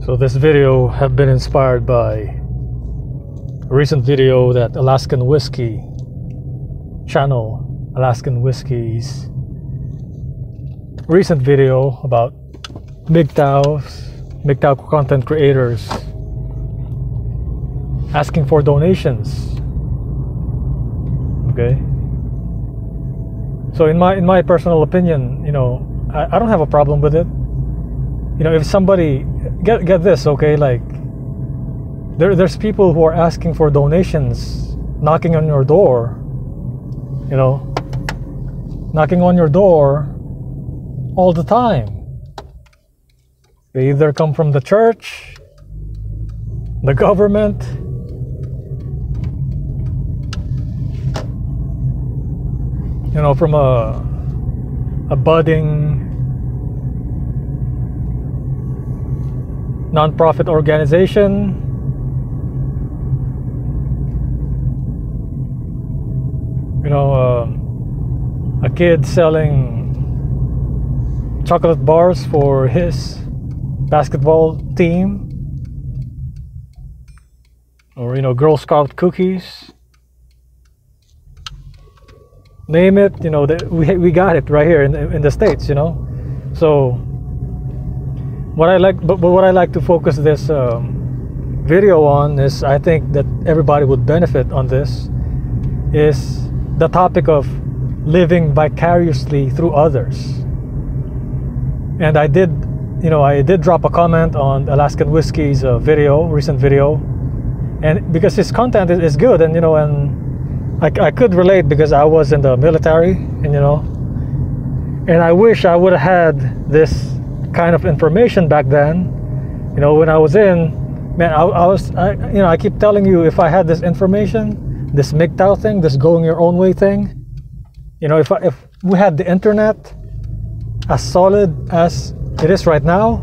So this video have been inspired by a recent video that Alaskan Whiskey channel, Alaskan Whiskey's recent video about MGTOW content creators asking for donations. Okay. So in my personal opinion, I don't have a problem with it. If somebody get this, okay, like there's people who are asking for donations, knocking on your door, knocking on your door all the time. They either come from the church, the government, from a budding non-profit organization, a kid selling chocolate bars for his basketball team, or Girl Scout cookies. Name it, we got it right here in the States, So what I like to focus this video on is, I think that everybody would benefit on this, is the topic of living vicariously through others. And I did drop a comment on Alaskan Whiskey's recent video, and because his content is good, and I could relate because I was in the military, and I wish I would have had this kind of information back then. When I was in, man, I keep telling you, if I had this information, this MGTOW thing, this going your own way thing, if we had the internet as solid as it is right now,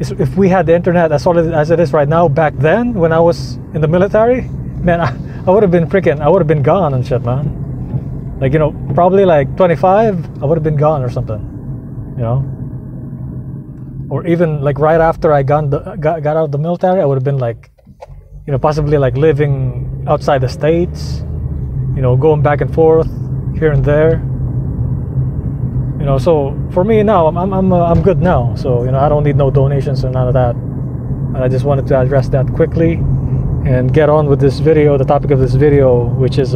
if we had the internet as solid as it is right now back then when I was in the military, man, I would have been gone and shit, man. Like, probably like 25, I would have been gone or something. Or even like right after I got out of the military, I would have been like, possibly like living outside the States, going back and forth here and there. So for me now, I'm good now. So I don't need no donations or none of that. And I just wanted to address that quickly and get on with this video. The topic of this video, which is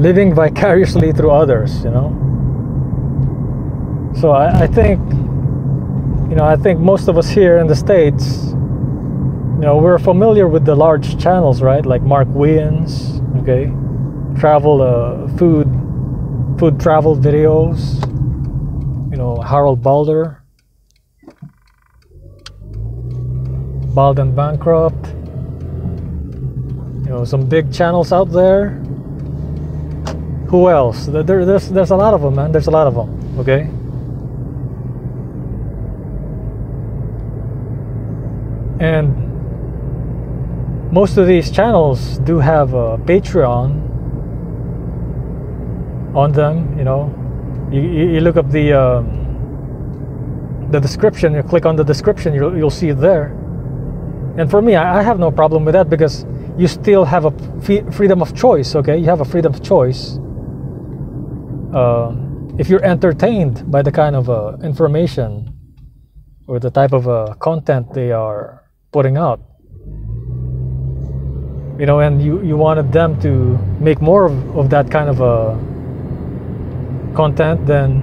living vicariously through others. So I think most of us here in the States, we're familiar with the large channels, right? Like Mark Wiens, okay, food travel videos, Harold Balder, Bald and Bankrupt, some big channels out there. Who else? There's a lot of them, man. There's a lot of them, okay? And most of these channels do have a Patreon on them. You look up the description, you click on the description, you'll see it there. And for me, I have no problem with that, because you still have a freedom of choice, okay? You have a freedom of choice. If you're entertained by the kind of information or the type of content they are putting out, and you wanted them to make more of that kind of content, then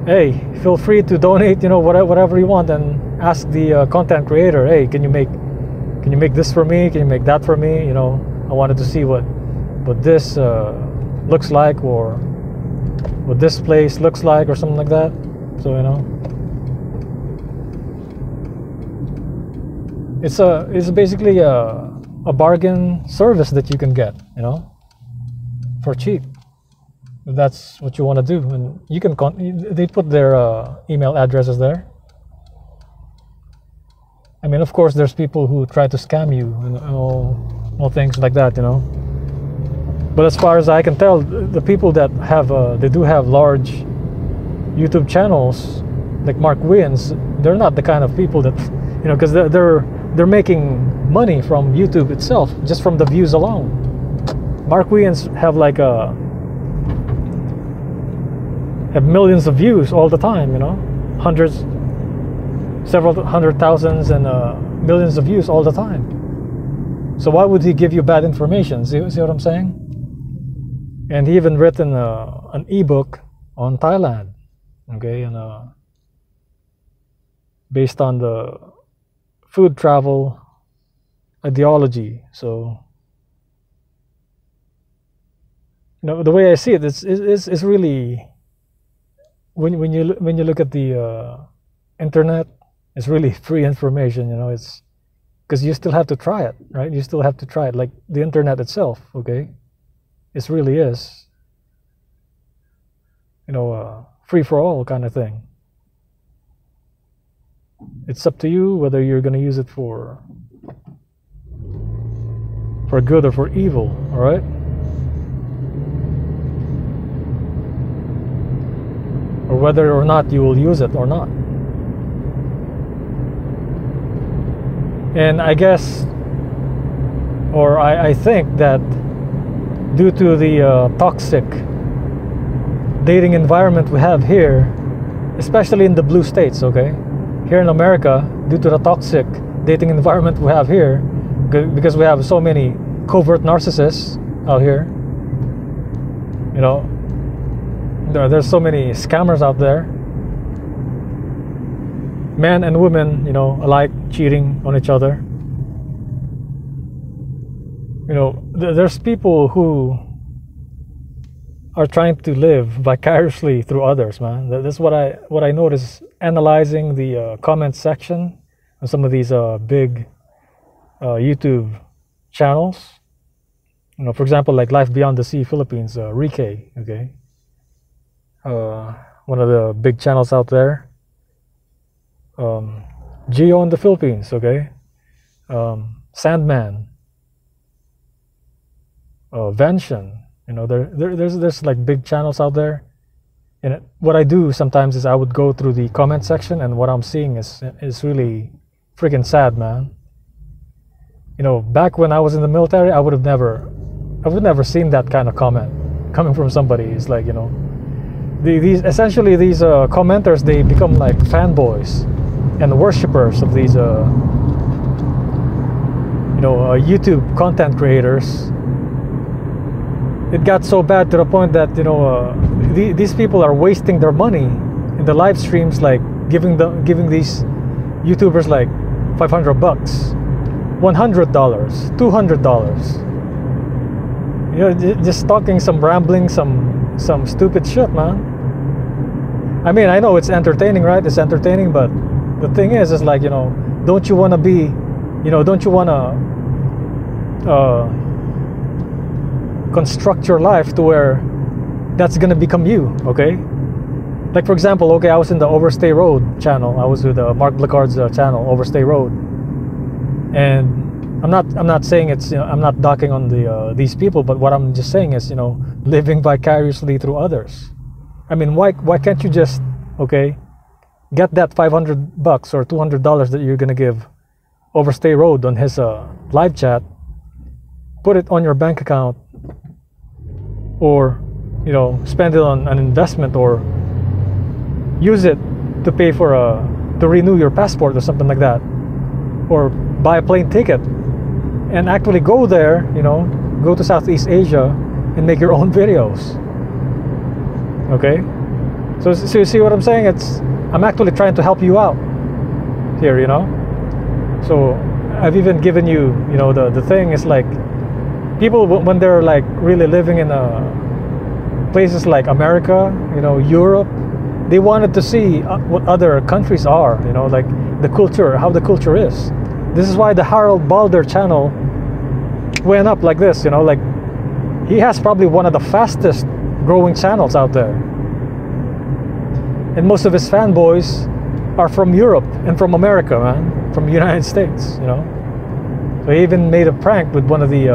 hey, feel free to donate, whatever you want, and ask the content creator, hey, can you make this for me? Can you make that for me? I wanted to see what this looks like, or what this place looks like, or something like that. So it's basically a bargain service that you can get, for cheap, if that's what you want to do. And you can they put their email addresses there. I mean, of course, there's people who try to scam you and all things like that, But as far as I can tell, the people that have they do have large YouTube channels, like Mark Wayans, they're not the kind of people that, you know, because they're making money from YouTube itself, just from the views alone. Mark Wayans have like have millions of views all the time, you know, hundreds, several hundred thousands, and millions of views all the time. So why would he give you bad information? See what I'm saying? And he even written an ebook on Thailand, okay, and based on the food travel ideology. So, you know, the way I see it, it's really, when you look at the internet, it's really free information. You know, it's because you still have to try it, right? You still have to try it, like the internet itself. Okay, it really is, you know, free for all kind of thing. It's up to you whether you're going to use it for good or for evil. All right. Or whether or not you will use it or not. And I guess, or I think that due to the toxic dating environment we have here, especially in the blue states, okay? Here in America, due to the toxic dating environment we have here, because we have so many covert narcissists out here, you know, there's so many scammers out there, men and women, you know, alike, cheating on each other. You know, there's people who are trying to live vicariously through others, man. That's what I notice analyzing the comment section on some of these big YouTube channels. You know, for example, like Life Beyond the Sea Philippines, Rike, okay, one of the big channels out there. Geo in the Philippines, okay, Sandman, Vention. You know, there's like big channels out there, and what I do sometimes is I would go through the comment section, and what I'm seeing is really freaking sad, man. You know, back when I was in the military, I would never seen that kind of comment coming from somebody. It's like, you know, these commenters, they become like fanboys and worshippers of these YouTube content creators. It got so bad to the point that, you know, these people are wasting their money in the live streams, like giving these YouTubers like $500, $100, $200. You know, just talking some rambling, some stupid shit, man. I mean, I know it's entertaining, right? It's entertaining, but the thing is like, you know, don't you want to construct your life to where that's gonna become you, okay? Like, for example, okay, I was in the Overstay Road channel. I was with Mark Blicard's channel, Overstay Road, and I'm not saying it's, you know, I'm not docking on the these people, but what I'm just saying is, you know, living vicariously through others. I mean, why can't you just, okay, get that $500 or $200 that you're gonna give Overstay Road on his live chat, put it on your bank account, or, you know, spend it on an investment, or use it to pay for to renew your passport or something like that, or buy a plane ticket and actually go there, you know, go to Southeast Asia and make your own videos. Okay, so you see what I'm saying? I'm actually trying to help you out here, you know. So I've even given you, you know, the thing is like, people, when they're like really living in places like America, you know, Europe, they wanted to see what other countries are, you know, like the culture, how the culture is. This is why the Harold Balder channel went up like this, you know, like he has probably one of the fastest growing channels out there, and most of his fanboys are from Europe and from America, man, from the United States, you know. So he even made a prank with one of the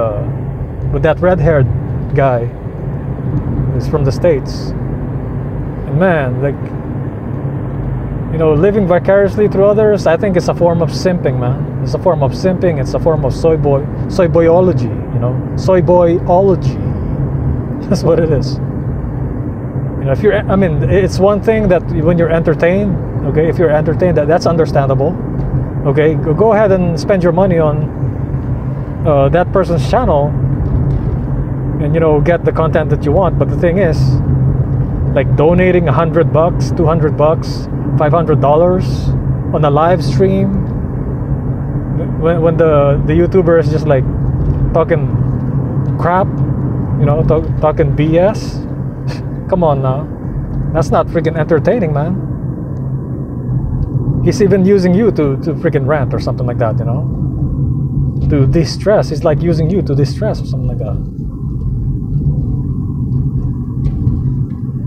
with that red-haired guy who's from the States, and man, like, you know, living vicariously through others, I think it's a form of simping, man. It's a form of simping. It's a form of soy boyology, you know, soy boyology. That's what it is. You know, if you're, I mean, it's one thing that when you're entertained, okay, if you're entertained, that's understandable. Okay, go ahead and spend your money on that person's channel, and you know, get the content that you want. But the thing is, like donating $100, $200, $500 on a live stream, when the YouTuber is just like talking crap, you know, talking BS. Come on now, that's not freaking entertaining, man. He's even using you to freaking rant or something like that, you know, to distress. He's like using you to distress or something like that.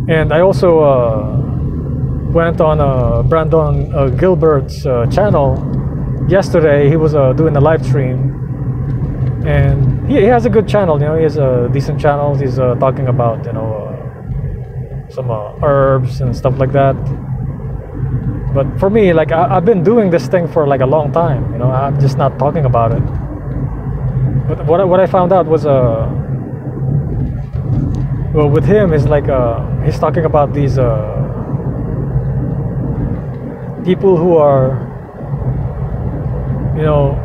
And I also went on Brandon Gilbert's channel yesterday. He was doing a live stream, and he has a good channel, you know, he has a decent channel. He's talking about, you know, some herbs and stuff like that. But for me, like, I've been doing this thing for like a long time, you know, I'm just not talking about it. But what I found out was well, with him is like he's talking about these people who are, you know,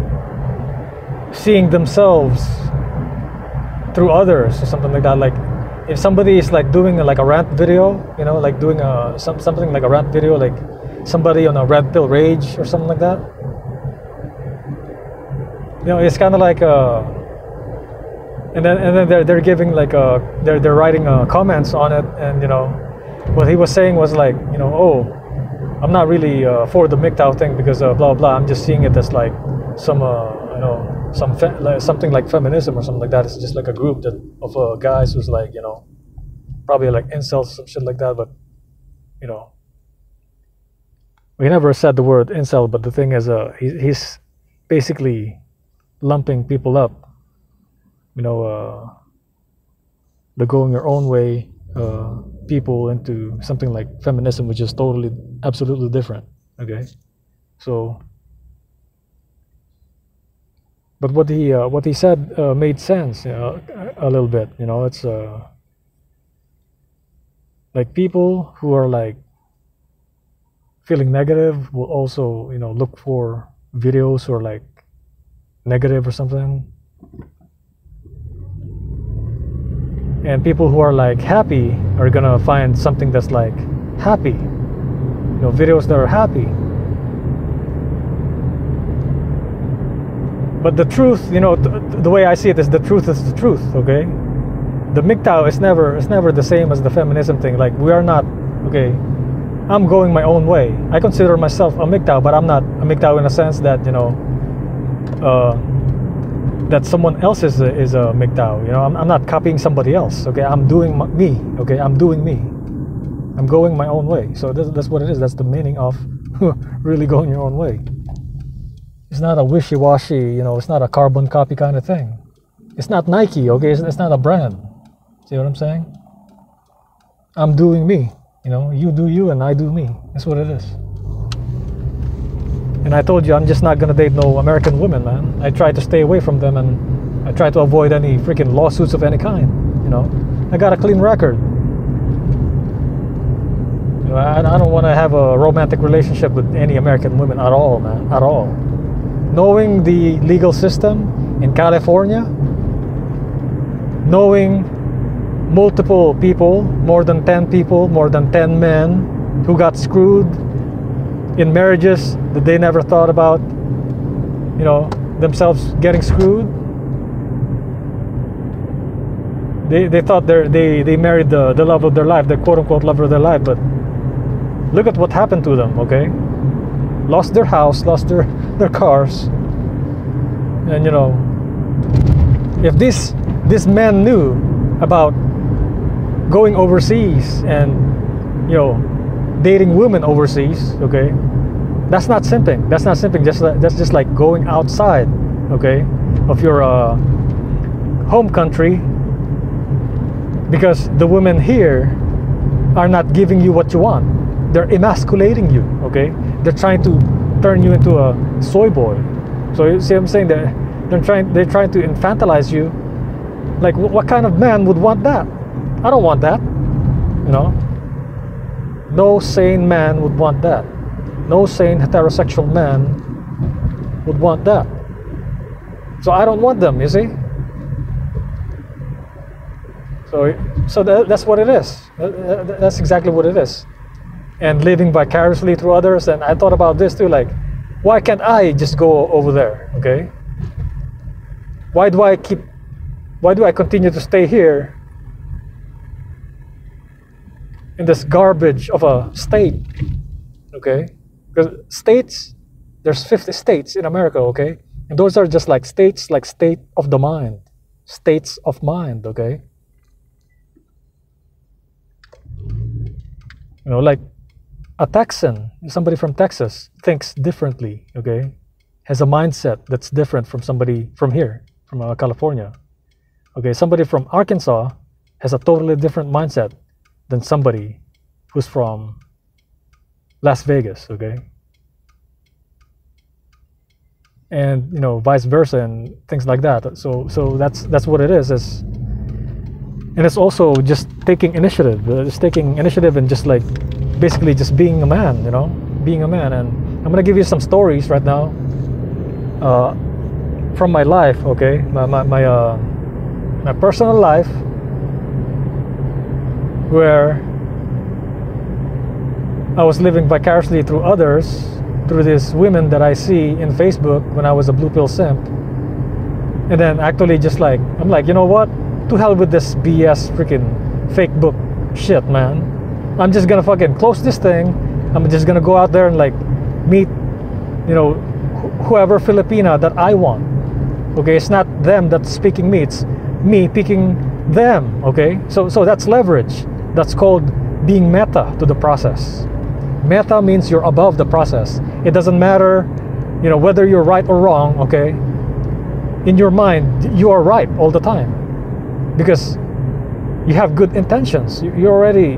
seeing themselves through others or something like that. Like if somebody is like doing like a rant video, you know, like doing something like a rant video, like somebody on a red pill rage or something like that, you know, it's kind of like and then they're giving like they're writing comments on it, and you know, what he was saying was like, you know, oh, I'm not really for the MGTOW thing because blah blah. I'm just seeing it as like some you know, something like feminism or something like that. It's just like a group of guys who's like, you know, probably like incels, some shit like that. But you know, we never said the word incel. But the thing is, he's basically lumping people up, you know, the going your own way people into something like feminism, which is totally, absolutely different. Okay, so, but what he said made sense, you know, a little bit. You know, it's like people who are like feeling negative will also, you know, look for videos or like negative or something. And people who are like happy are gonna find something that's like happy, you know, videos that are happy. But the truth, you know, the way I see it is the truth is the truth. Okay, the MGTOW is never the same as the feminism thing. Like, we are not, okay, I'm going my own way. I consider myself a MGTOW, but I'm not a MGTOW in a sense that, you know, that someone else is a MGTOW. You know, I'm not copying somebody else. Okay, I'm doing me. Okay, I'm doing me. I'm going my own way. So that's what it is. That's the meaning of really going your own way. It's not a wishy-washy, you know, it's not a carbon copy kind of thing. It's not Nike, okay? It's not a brand. See what I'm saying? I'm doing me. You know, you do you and I do me. That's what it is. And I told you, I'm just not gonna date no American women, man. I try to stay away from them, and I try to avoid any freaking lawsuits of any kind. You know, I got a clean record. You know, I don't want to have a romantic relationship with any American women at all, man, at all. Knowing the legal system in California, knowing multiple people, more than 10 people, more than 10 men who got screwed in marriages that they never thought about, you know, themselves getting screwed. They thought they married the love of their life, the quote-unquote love of their life, but look at what happened to them, okay? Lost their house, lost their cars. And you know, if this man knew about going overseas and, you know, dating women overseas, okay, that's not simping. That's not simping. That's just like going outside, okay, of your home country, because the women here are not giving you what you want. they're emasculating you, okay? They're trying to turn you into a soy boy. So you see what I'm saying? They're trying to infantilize you. Like, what kind of man would want that? I don't want that, you know? No sane man would want that. No sane heterosexual man would want that. So I don't want them, you see? So that's what it is. That's exactly what it is. And living vicariously through others. And I thought about this too, like, why can't I just go over there, okay? Why do I continue to stay here in this garbage of a state, okay? Because states, there's 50 states in America, okay? And those are just like states, like state of the mind, states of mind, okay? You know, like a Texan, somebody from Texas thinks differently, okay? Has a mindset that's different from somebody from here, from California. Okay, somebody from Arkansas has a totally different mindset than somebody who's from Las Vegas, okay? And, you know, vice versa and things like that. So that's what it is. And it's also just taking initiative, and just like basically just being a man, you know, being a man. And I'm gonna give you some stories right now from my life, okay, my personal life, where I was living vicariously through others, through these women that I see in Facebook when I was a blue pill simp. And then actually just like, I'm like, you know what? To hell with this BS freaking fake book shit, man. I'm just gonna fucking close this thing. I'm just gonna go out there and like meet, you know, whoever Filipina that I want. Okay, it's not them that's picking me, it's me picking them. Okay, so that's leverage. That's called being meta to the process. Meta means you're above the process. It doesn't matter, you know, whether you're right or wrong. Okay, in your mind you are right all the time because you have good intentions. You're already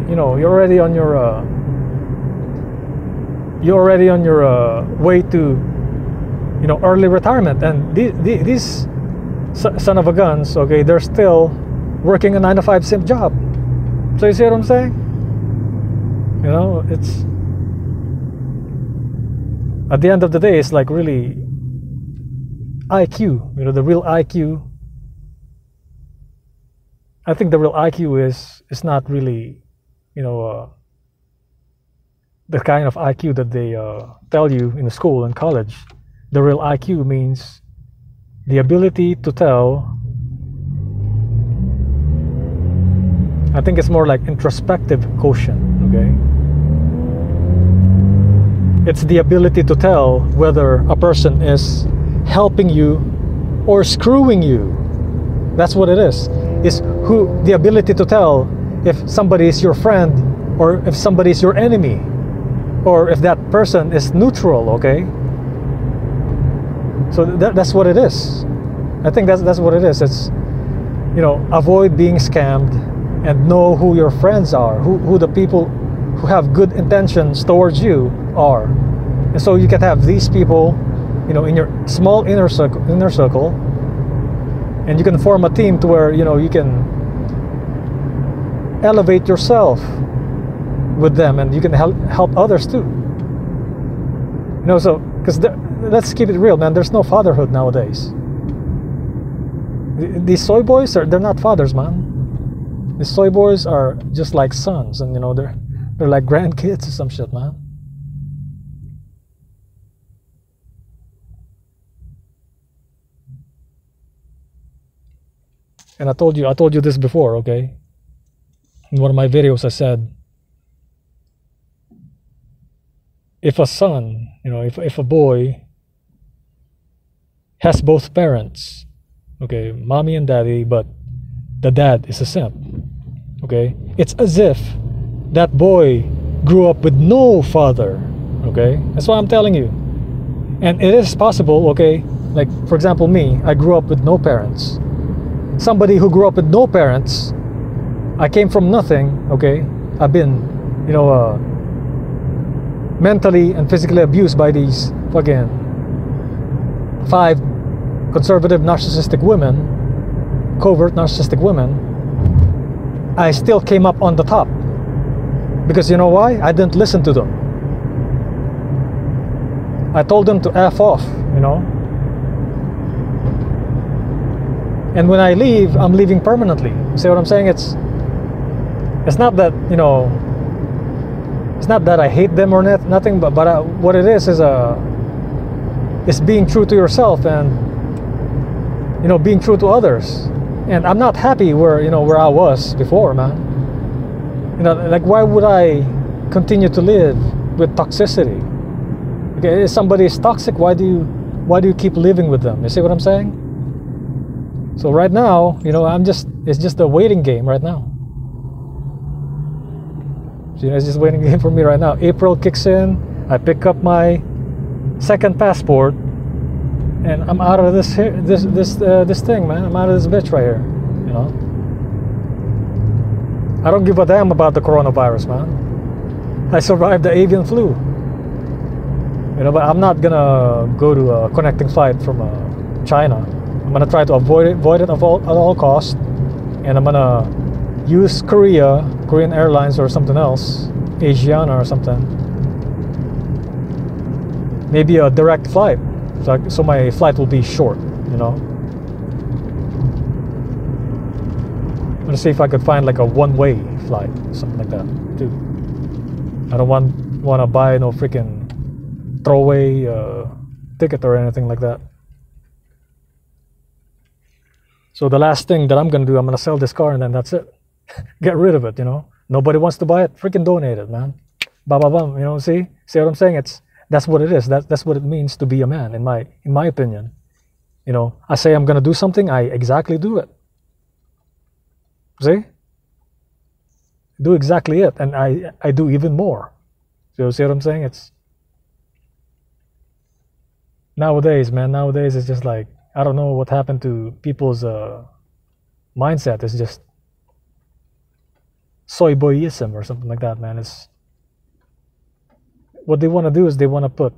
on your way to, you know, early retirement. And these son of a guns, okay, they're still working a 9-to-5 simp job. So you see what I'm saying? You know, it's at the end of the day, it's like really IQ, you know, the real IQ. I think the real IQ is not really, you know, the kind of IQ that they tell you in school and college. The real IQ means the ability to tell. I think it's more like introspective quotient, okay? It's the ability to tell whether a person is helping you or screwing you. That's what it is. It's the ability to tell if somebody is your friend or if somebody is your enemy, or if that person is neutral, okay? So that's what it is. I think that's what it is. It's, you know, avoid being scammed and know who your friends are, who the people who have good intentions towards you are. And so you can have these people, you know, in your small inner circle, and you can form a team to where, you know, you can elevate yourself with them, and you can help others too. You know, so because let's keep it real, man. There's no fatherhood nowadays. These soy boys they're not fathers, man. These soy boys are just like sons, and you know they're like grandkids or some shit, man. And I told you this before, okay? In one of my videos I said, if a son, you know, if a boy has both parents, okay, mommy and daddy, but the dad is a simp, okay, it's as if that boy grew up with no father, okay? That's what I'm telling you. And it is possible, okay, like for example me, I grew up with no parents. Somebody who grew up with no parents, I came from nothing, okay? I've been, you know, mentally and physically abused by these fucking 5 conservative narcissistic women, covert narcissistic women, I still came up on the top. Because you know why? I didn't listen to them. I told them to F off, you know. And when I leave, I'm leaving permanently. See what I'm saying? It's not that, you know, it's not that I hate them or nothing, but what it is being true to yourself and, you know, being true to others. And I'm not happy where I was before, man. You know, like, why would I continue to live with toxicity? Okay, if somebody is toxic, why do you keep living with them? You see what I'm saying? So right now, you know, it's just a waiting game right now. So, you know, it's just waiting game for me right now. April kicks in, I pick up my second passport, and I'm out of this thing, man. I'm out of this bitch right here, you know. I don't give a damn about the coronavirus, man. I survived the avian flu, you know. But I'm not gonna go to a connecting flight from China. I'm gonna try to avoid it at all costs, and I'm gonna use Korean Airlines or something else, Asiana or something. Maybe a direct flight, so my flight will be short, you know. I'm gonna see if I could find like a one-way flight, something like that too. I don't want to buy no freaking throwaway ticket or anything like that. So the last thing that I'm gonna do, I'm gonna sell this car and then that's it. Get rid of it, you know. Nobody wants to buy it. Freaking donate it, man. Ba ba bum. You know. See what I'm saying? That's what it is. That's what it means to be a man, in my opinion. You know, I say I'm gonna do something, I exactly do it. See? Do exactly it, and I do even more. So see what I'm saying? It's nowadays, man. Nowadays it's just like, I don't know what happened to people's mindset. It's just soy boyism or something like that, man. It's what they want to do is they want to put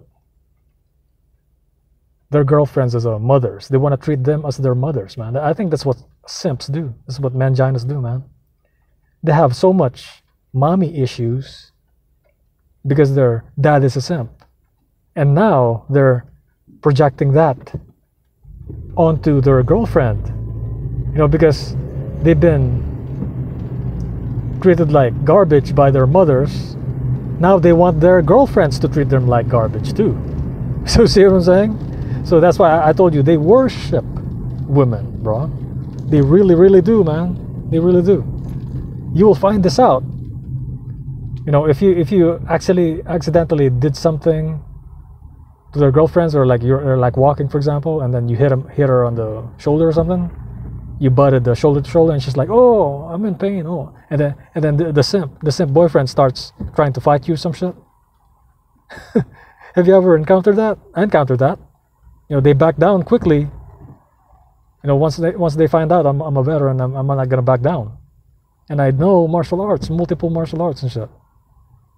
their girlfriends as mothers. They want to treat them as their mothers, man. I think that's what simps do. That's what manginas do, man. They have so much mommy issues because their dad is a simp, and now they're projecting that onto their girlfriend, you know, because they've been treated like garbage by their mothers. Now they want their girlfriends to treat them like garbage too. So see what I'm saying? So that's why I told you, they worship women, bro. They really, really do, man. They really do. You will find this out. You know, if you actually accidentally did something to their girlfriends, or like you're like walking, for example, and then you hit her on the shoulder or something, you butted the shoulder to shoulder, and she's like, "Oh, I'm in pain." Oh, and then the simp boyfriend starts trying to fight you, some shit. Have you ever encountered that? I encountered that. You know, they back down quickly. You know, once they find out I'm a veteran, I'm not gonna back down, and I know martial arts, multiple martial arts and shit.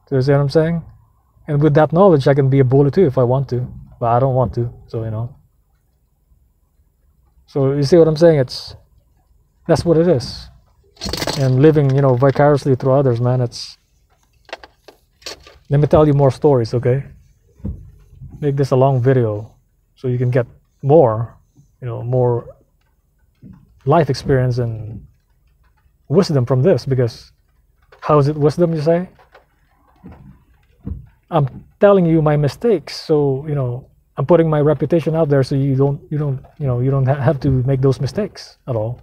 So you see what I'm saying? And with that knowledge, I can be a bully too if I want to, but I don't want to. So you know. So you see what I'm saying? That's what it is. And living, you know, vicariously through others, man. Let me tell you more stories, okay? Make this a long video so you can get more, you know, more life experience and wisdom from this. Because how is it wisdom, you say? I'm telling you my mistakes, so you know, I'm putting my reputation out there so you don't have to make those mistakes at all.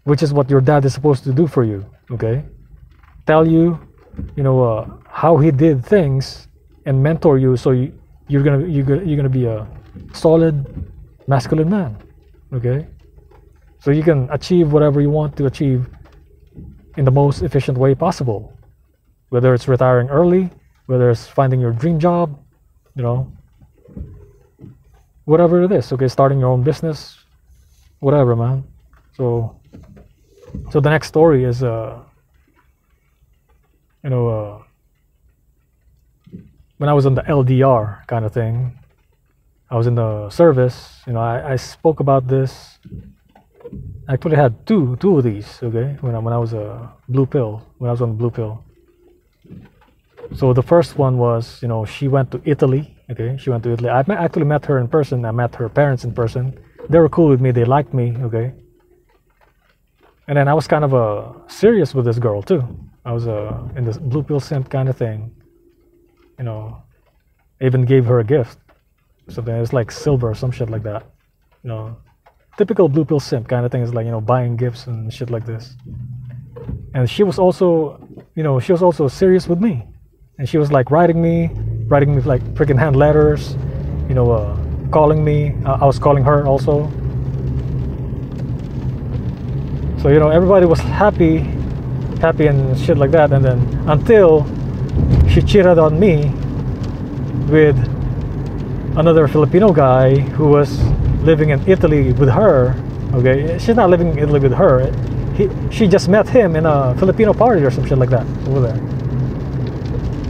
Which is what your dad is supposed to do for you, okay? Tell you, you know, how he did things and mentor you, so you're gonna be a solid masculine man, okay? So you can achieve whatever you want to achieve in the most efficient way possible, whether it's retiring early, whether it's finding your dream job, you know, whatever it is, okay? Starting your own business, whatever, man. So the next story is, you know, when I was on the LDR kind of thing. I was in the service. You know, I spoke about this. I actually had two of these. Okay, when I was a blue pill. When I was on the blue pill. So the first one was, you know, she went to Italy. Okay, she went to Italy. Actually met her in person. I met her parents in person. They were cool with me. They liked me. Okay. And then I was kind of serious with this girl too. I was in this blue pill simp kind of thing. You know, I even gave her a gift. Something it's like silver or some shit like that. You know, typical blue pill simp kind of thing is like, you know, buying gifts and shit like this. And she was also, you know, she was also serious with me. And she was like writing me like freaking hand letters, you know, calling me. I was calling her also. So, you know, everybody was happy and shit like that. And then until she cheated on me with another Filipino guy who was living in Italy with her. Okay, she's not living in Italy with her. She just met him in a Filipino party or some shit like that over there.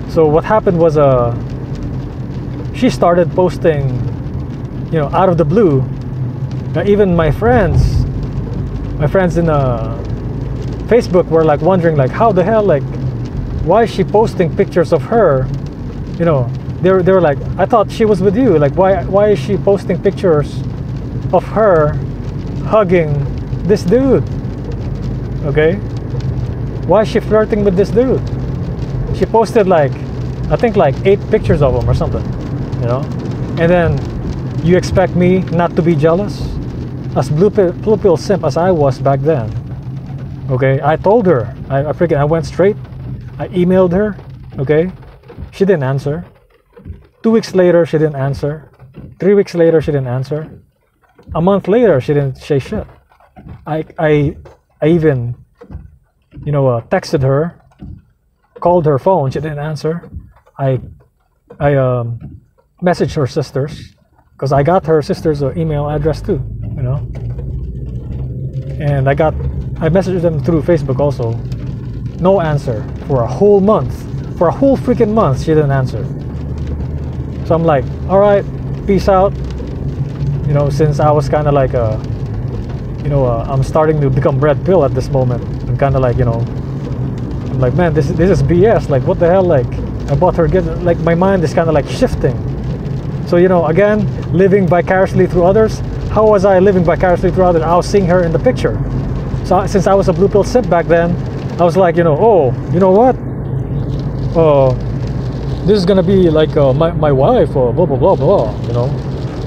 So what happened was she started posting, you know, out of the blue. Even my friends in Facebook were like wondering like, how the hell, like, why is she posting pictures of her? You know, they were like, I thought she was with you. Like, why is she posting pictures of her hugging this dude? Okay, why is she flirting with this dude? She posted like, I think like 8 pictures of him or something, you know. And then you expect me not to be jealous? As blue pill simp as I was back then, okay, I told her, I went straight. I emailed her, okay, she didn't answer. 2 weeks later, she didn't answer. 3 weeks later, she didn't answer. A month later, she didn't say shit. I even, you know, texted her, called her phone, she didn't answer. I messaged her sisters, because I got her sister's email address too, you know. And I messaged them through Facebook also. No answer for a whole month. For a whole freaking month, she didn't answer. So I'm like, all right, peace out. You know, since I was kind of like, you know, I'm starting to become red pill at this moment. I'm kind of like, you know, I'm like, man, this is BS. Like, what the hell? Like, I bought her gift. Like, my mind is kind of like shifting. So, you know, again, living vicariously through others. How was I living vicariously through others? I was seeing her in the picture. So since I was a blue pill simp back then, I was like, you know, oh, you know what? This is gonna be like my wife, or blah blah blah blah. You know,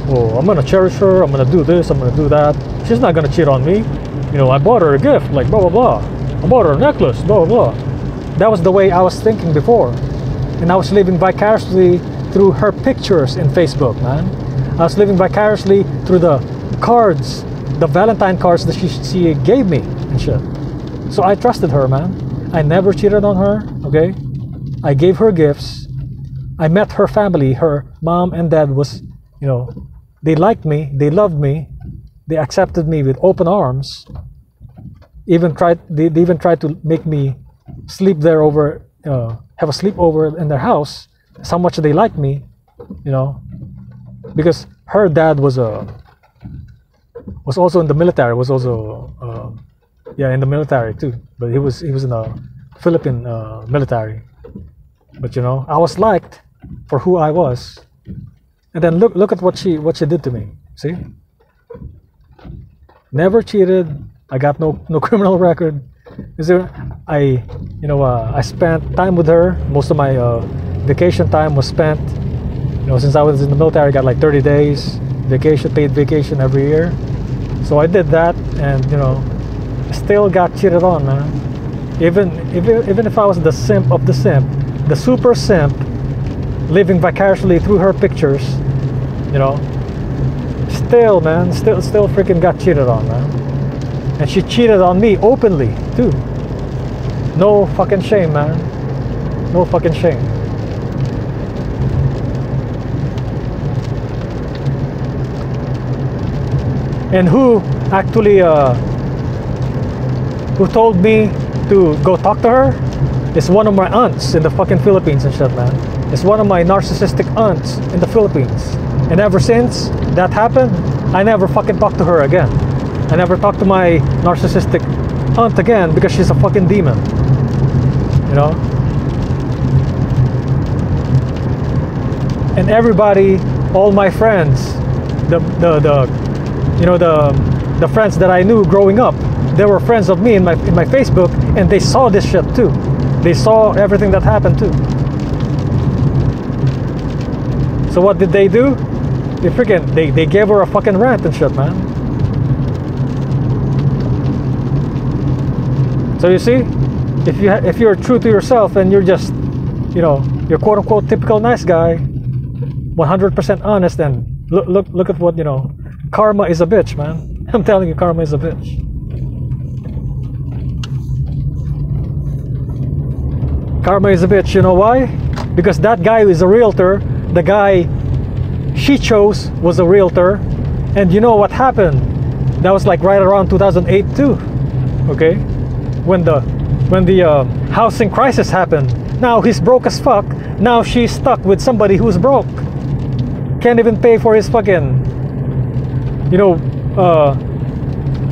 oh, I'm gonna cherish her. I'm gonna do this. I'm gonna do that. She's not gonna cheat on me. You know, I bought her a gift, like blah blah blah. I bought her a necklace, blah blah blah. That was the way I was thinking before, and I was living vicariously through her pictures in Facebook, man. I was living vicariously through the cards, the Valentine cards that she gave me and shit. So I trusted her, man. I never cheated on her, okay? I gave her gifts. I met her family. Her mom and dad was, you know, they liked me. They loved me. They accepted me with open arms. They even tried to make me sleep there over, have a sleepover in their house. That's how much they liked me, you know, because her dad was also in the military. Was also yeah, in the military too. But he was in the Philippine military. But you know, I was liked for who I was. And then look at what she did to me. See? Never cheated. I got no criminal record. I spent time with her. Most of my vacation time was spent, you know, since I was in the military. I got like 30 days vacation, paid vacation every year. So I did that, and you know, still got cheated on, man. Even if I was the simp of the simp, the super simp, living vicariously through her pictures, you know, still, man, still freaking got cheated on, man. And she cheated on me openly too. No fucking shame, man. No fucking shame. And who actually who told me to go talk to her is one of my aunts in the fucking Philippines and shit, man. is one of my narcissistic aunts in the Philippines. And ever since that happened, I never fucking talked to her again. I never talked to my narcissistic aunt again because she's a fucking demon. You know? And everybody, all my friends, the friends that I knew growing up, they were friends of me in my Facebook, and they saw this shit too. They saw everything that happened too. So what did they do? They gave her a fucking rant and shit, man. So you see, if you're true to yourself and you're just, you're quote unquote typical nice guy, 100% honest, and look at what, karma is a bitch, man. I'm telling you, karma is a bitch. Karma is a bitch. You know why? Because that guy is a realtor. The guy she chose was a realtor, and you know what happened? That was like right around 2008 too. Okay, when the housing crisis happened. Now he's broke as fuck. Now she's stuck with somebody who's broke. Can't even pay for his fucking,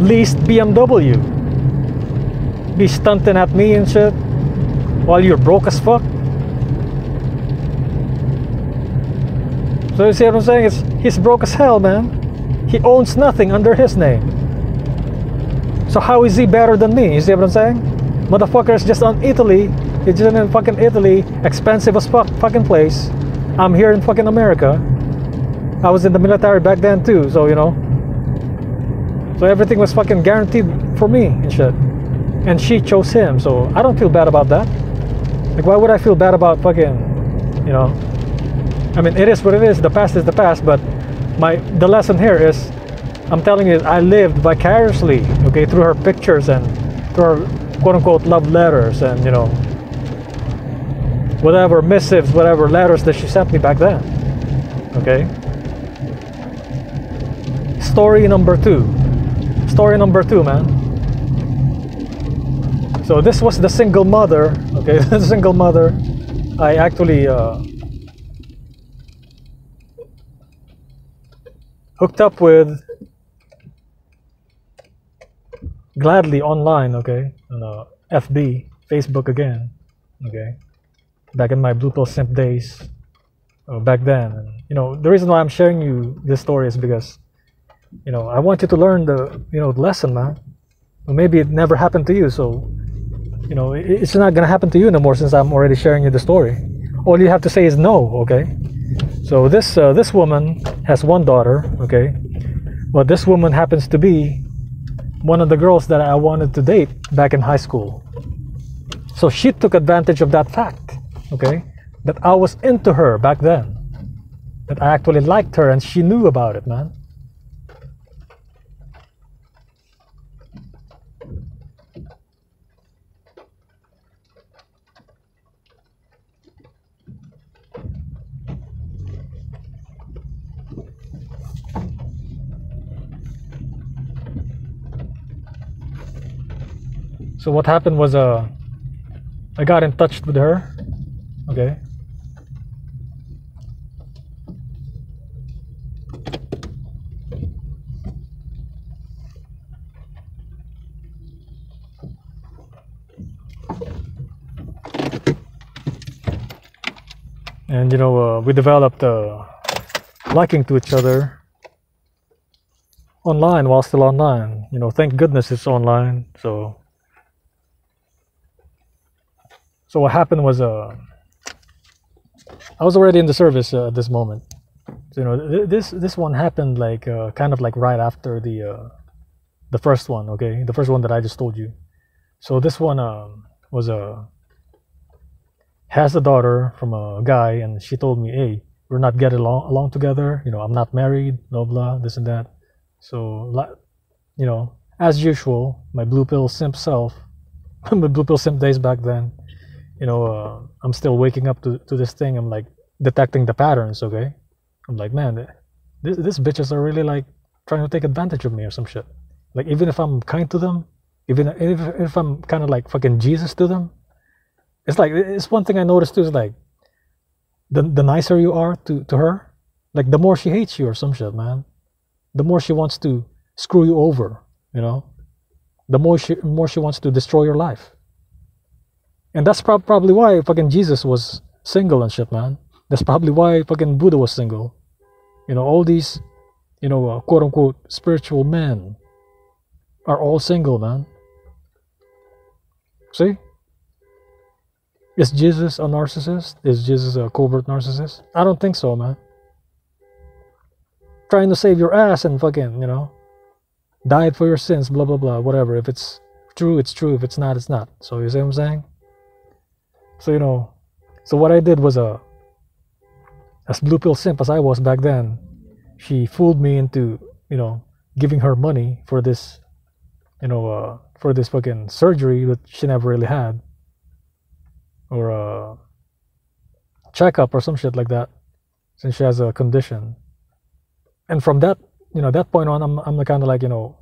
leased BMW. Be stunting at me and shit while you're broke as fuck. So you see what I'm saying? He's broke as hell, man. He owns nothing under his name. So how is he better than me? You see what I'm saying? Motherfucker is just on Italy. He's just in fucking Italy, expensive as fuck fucking place. I'm here in fucking America. I was in the military back then too, so so everything was fucking guaranteed for me and shit. And she chose him, so I don't feel bad about that. Like, why would I feel bad about fucking, I mean, it is what it is. The past is the past, but the lesson here is, I'm telling you, I lived vicariously, okay, through her pictures and through her quote-unquote love letters and, whatever missives, whatever letters that she sent me back then, okay? Story number two, man. So this was the single mother, okay, the single mother. I actually hooked up with gladly online, okay, on FB, Facebook again, okay, back in my Blue Pill Simp days, back then. And, the reason why I'm sharing you this story is because, I want you to learn the lesson, man. Or maybe it never happened to you, so it's not gonna happen to you no more since I'm already sharing you the story. All you have to say is no, okay? So this woman has one daughter, okay? Well, this woman happens to be one of the girls that I wanted to date back in high school. So she took advantage of that fact, okay? That I was into her back then. That I actually liked her, and she knew about it, man. So what happened was I got in touch with her, okay? And we developed a liking to each other online while still online. Thank goodness it's online. So what happened was I was already in the service at this moment. So, this one happened like kind of like right after the first one, okay? The first one that I just told you. So this one was has a daughter from a guy, and she told me, hey, we're not getting along together, I'm not married, blah blah, this and that. So as usual, my Blue Pill Simp self, my Blue Pill Simp days back then, I'm still waking up to this thing. I'm like detecting the patterns, okay? I'm like, man, these bitches are really like trying to take advantage of me or some shit. Like, even if I'm kind to them, even if I'm kind of like fucking Jesus to them, it's one thing I noticed too, is like, the nicer you are to her, like the more she hates you or some shit, man. The more she wants to screw you over, you know. The more she wants to destroy your life. And that's probably why fucking Jesus was single and shit, man. That's probably why fucking Buddha was single. You know, all these, you know, quote unquote spiritual men are all single, man. See? Is Jesus a narcissist? Is Jesus a covert narcissist? I don't think so, man. Trying to save your ass and fucking, you know, died for your sins, blah, blah, blah, whatever. If it's true, it's true. If it's not, it's not. So you see what I'm saying? So, you know, so what I did was as blue pill simp as I was back then, she fooled me into, you know, giving her money for this, you know, for this fucking surgery that she never really had, or a checkup or some shit like that, since she has a condition. And from that, you know, that point on, I'm kind of like, you know,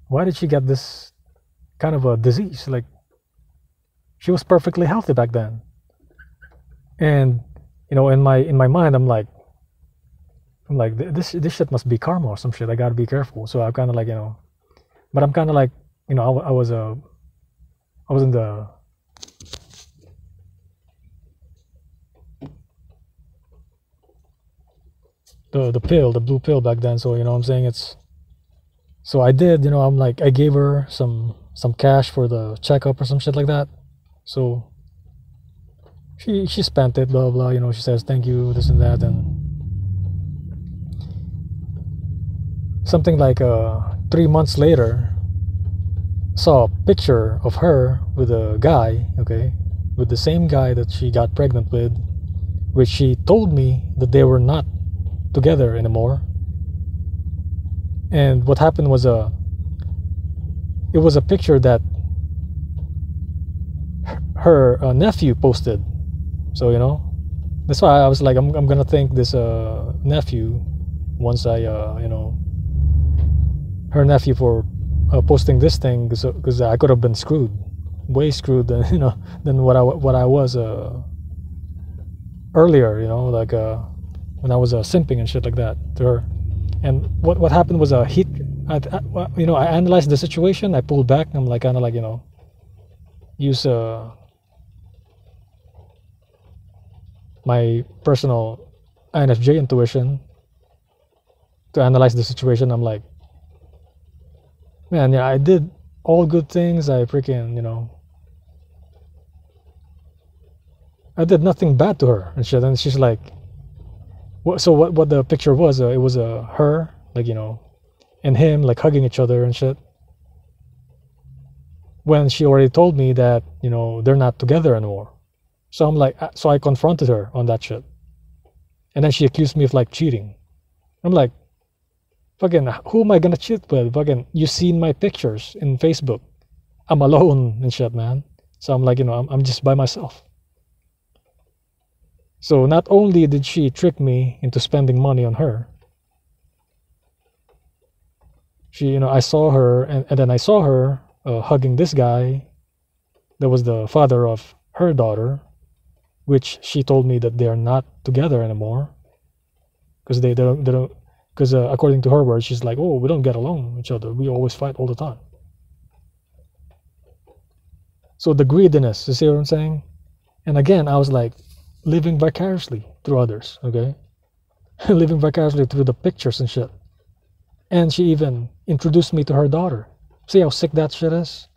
why did she get this kind of a disease? Like, she was perfectly healthy back then. And, you know, in my mind, I'm like, this shit must be karma or some shit. I gotta be careful. So I'm kind of like, you know, but I'm kind of like, you know, I was in the pill, the blue pill back then. So, you know what I'm saying? So I did, you know, I'm like, I gave her some cash for the checkup or some shit like that. So she spent it, blah, blah, you know, she says, thank you, this and that. And something like 3 months later, saw a picture of her with a guy, okay, with the same guy that she got pregnant with, which she told me that they were not together anymore. And what happened was it was a picture that her nephew posted. So, you know, that's why I was like, I'm gonna thank this nephew once I you know, her nephew for posting this thing, because I could have been screwed, way screwed than, you know, than what I was earlier, you know, like when I was simping and shit like that to her. And what happened was you know, I analyzed the situation, I pulled back, I'm like, kind of like, you know, use my personal INFJ intuition to analyze the situation. I'm like, man, yeah, I did all good things. I freaking, you know, I did nothing bad to her and shit. And she's like, so what the picture was, it was her, like, you know, and him, like, hugging each other and shit, when she already told me that, you know, they're not together anymore. So I'm like, so I confronted her on that shit, and then she accused me of like cheating. I'm like, fucking, who am I gonna cheat with? Fucking, you seen my pictures in Facebook, I'm alone and shit, man. So I'm like, you know, I'm just by myself. So not only did she trick me into spending money on her, she, you know, I saw her, and then I saw her hugging this guy that was the father of her daughter, which she told me that they are not together anymore, because they don't, because according to her words, she's like, oh, we don't get along with each other, we always fight all the time. So the greediness, you see what I'm saying? And again, I was like, living vicariously through others, okay? Living vicariously through the pictures and shit. And she even introduced me to her daughter. See how sick that shit is?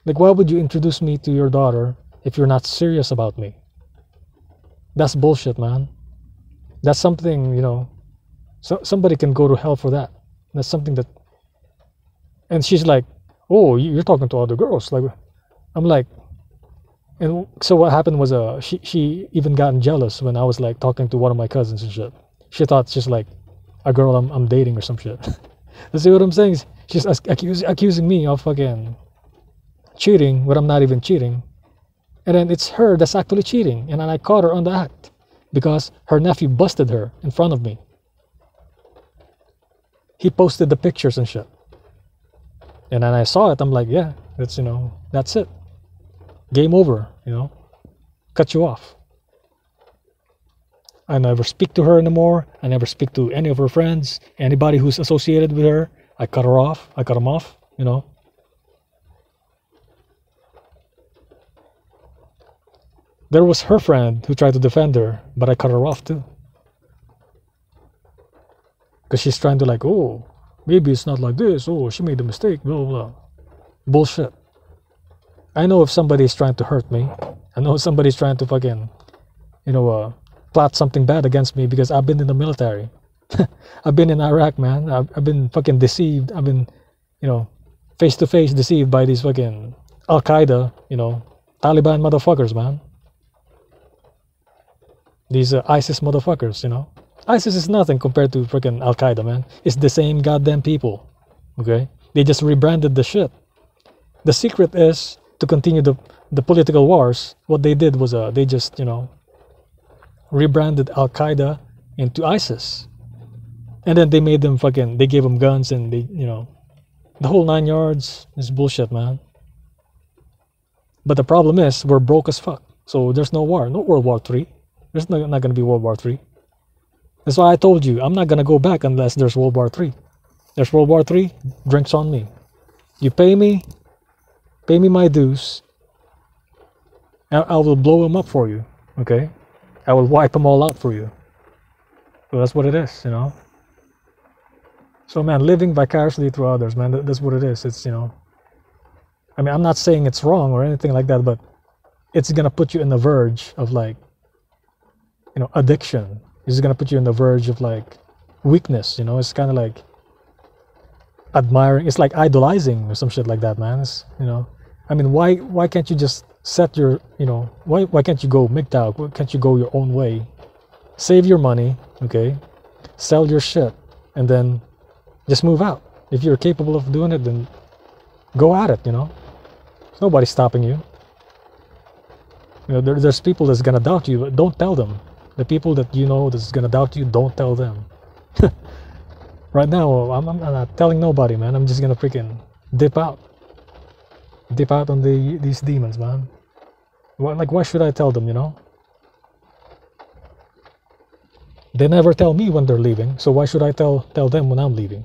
Like, why would you introduce me to your daughter if you're not serious about me? That's bullshit, man. That's something, you know, somebody can go to hell for that. That's something that... And she's like, oh, you're talking to other girls. Like, I'm like... And so what happened was she even gotten jealous when I was like talking to one of my cousins and shit. She thought she's like a girl I'm dating or some shit. You see what I'm saying? She's accusing me of fucking cheating when I'm not even cheating. And then it's her that's actually cheating. And then I caught her on the act because her nephew busted her in front of me. He posted the pictures and shit. And then I saw it. I'm like, yeah, that's, you know, that's it. Game over, you know. Cut you off. I never speak to her anymore. I never speak to any of her friends. Anybody who's associated with her, I cut her off. I cut them off, you know. There was her friend who tried to defend her, but I cut her off too. Because she's trying to like, oh, maybe it's not like this. Oh, she made a mistake, blah, blah, blah. Bullshit. I know if somebody's trying to hurt me. I know if somebody's trying to fucking, you know, plot something bad against me because I've been in the military. I've been in Iraq, man. I've been fucking deceived. I've been, you know, face to face deceived by these fucking Al-Qaeda, you know, Taliban motherfuckers, man. These ISIS motherfuckers, you know. ISIS is nothing compared to freaking Al-Qaeda, man. It's the same goddamn people, okay? They just rebranded the shit. The secret is to continue the political wars. What they did was they just, you know, rebranded Al-Qaeda into ISIS. And then they made them fucking, they gave them guns and they, you know, the whole 9 yards is bullshit, man. But the problem is, we're broke as fuck. So there's no war, no World War III. There's not going to be World War III. That's why I told you, I'm not going to go back unless there's World War III. There's World War III, drinks on me. You pay me my dues, I will blow them up for you, okay? I will wipe them all out for you. So that's what it is, you know? So, man, living vicariously through others, man, that's what it is. It's, you know, I mean, I'm not saying it's wrong or anything like that, but it's going to put you in the verge of, like, you know, addiction. It's going to put you in the verge of, like, weakness, you know? It's kind of like admiring, it's like idolizing or some shit like that, man. It's, you know, I mean, why can't you just set your, you know, why can't you go MGTOW? Why can't you go your own way? Save your money, okay? Sell your shit, and then just move out. If you're capable of doing it, then go at it, you know? Nobody's stopping you. You know, there's people that's gonna doubt you, but don't tell them. The people that you know that's gonna doubt you, don't tell them. Right now, I'm not telling nobody, man. I'm just gonna freaking dip out on these demons, man. Like, why should I tell them, you know? They never tell me when they're leaving, so why should I tell them when I'm leaving?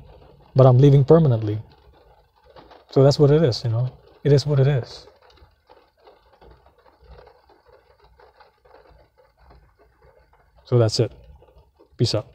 But I'm leaving permanently. So that's what it is, you know? It is what it is. So that's it. Peace out.